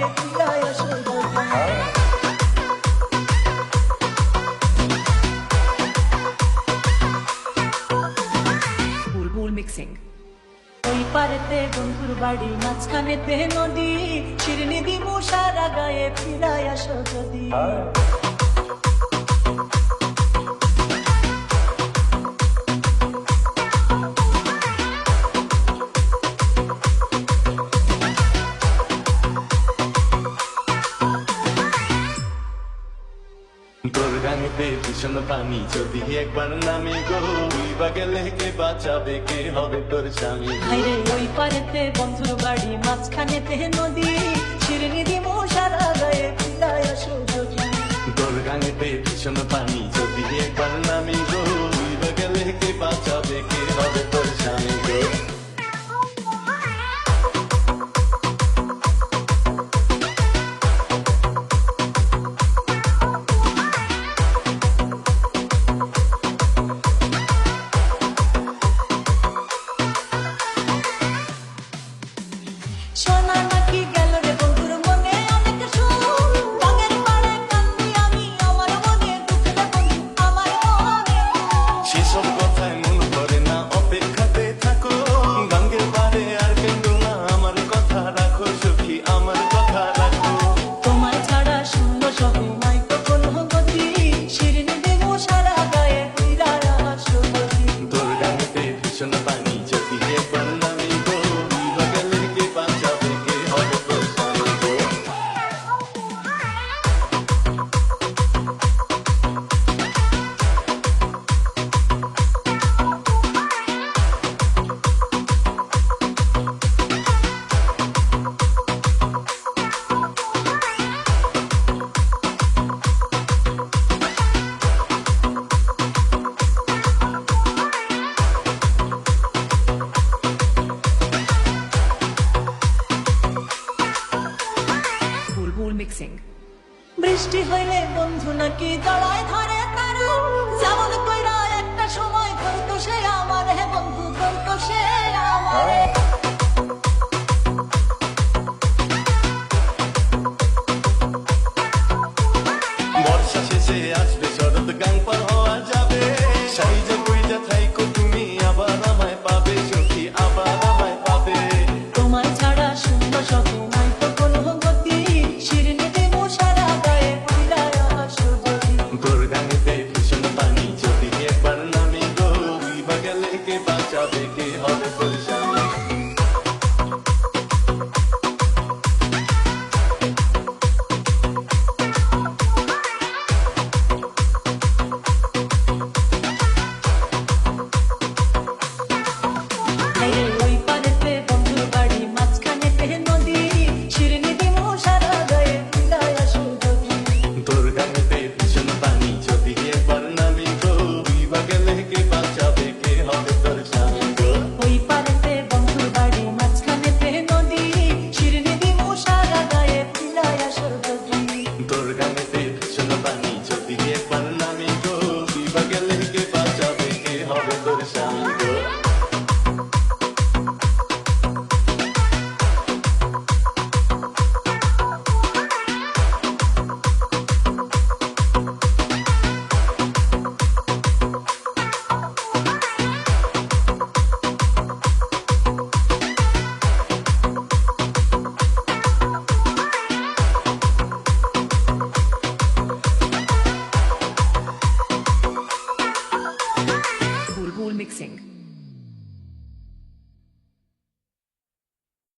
গায়ে ফিরায় আসো যদি। বুলবুল মিক্সিং। ওই পারেতে বন্ধুর বাড়ি, মাঝখানেতে নদী, শিরনি দিমু সারা গায়ে ফিরায় আসো যদি। তোর গানেতে ভীষণ পানি যদি একবার নামে গো, ডুইবা গেলে কে বাঁচাবে, কে হবে তোর স্বামী? হাইরে ওই পারেতে বন্ধুর বাড়ি, মাঝখানেতে নদী, শিরনি দিমু সারা গায়ে ফিরায় আসো যদি। তোর গানেতে ভীষণ পানি যদি একবার নামে গো, ডুইবা গেলে কে বাঁচাবে, কে হবে তোর স্বামী গো? সোনা নাকি গেল রে বন্ধুর মনে অনেক সুখ, রঙের পাড়ে কান্দি আমি আমার মনে দুঃখ রে বন্ধু আমার মনে। সেসব কথায় মন করে না, অপেক্ষাতে থাকো, গাঙ্গের পারে আর কেন্দ্র না, আমার কথা রাখো সখী, আমার কথা রাখো। তোমায় ছাড়া শূন্য সবে নাই তো কোনো গতি, শিরনি দেবো সারা গায়ে ফিরায় আসো যদি। তোর গানেতে ভীষণ পানি যদি একবার নামে গো, ডুইবা গেলে কে বাঁচাবে, কে হবে তোর স্বামী গো? বুলবুল মিক্সিং। বৃষ্টি হইলে বন্ধু নাকি জড়ায় ধরে তারা, যেমন কইরা একটা সময় করতো সে আমার, হে বন্ধু করতো সে আমার। বর্ষা শেষে আসবে শরৎ, গান পার হওয়া যাবে, সাইজা কইজা থাইকো তুমি, আবার আমায় পাবে সখী, আবার আমায় পাবে। তোমায় ছাড়া শূন্য সবে নাই তো কোনো গতি, শিরনি দেবো সারা গায়ে ফিরায় আসো যদি। তোর গানেতে ভীষণ পানি যদি একবার নামে গো, ডুইবা গেলে কে বাঁচাবে, কে হবে তোর স্বামী? হাইরে ওই পারেতে বন্ধুর বাড়ি, মাঝখানেতে নদী, শিরনি দিমু সারা গায়ে ফিরায় আসো যদি। তোর গানেতে ভীষণ পানি যদি একবার নামে গো, ডুইবা গেলে কে বাঁচাবে, কে হবে তোর স্বামী গো? ওই পারেতে বন্ধুর বাড়ি, মাঝখানেতে নদী, শিরনি দিমু সারা গায়ে ফিরায় আসো যদি। তোর গানেতে ভীষণ পানি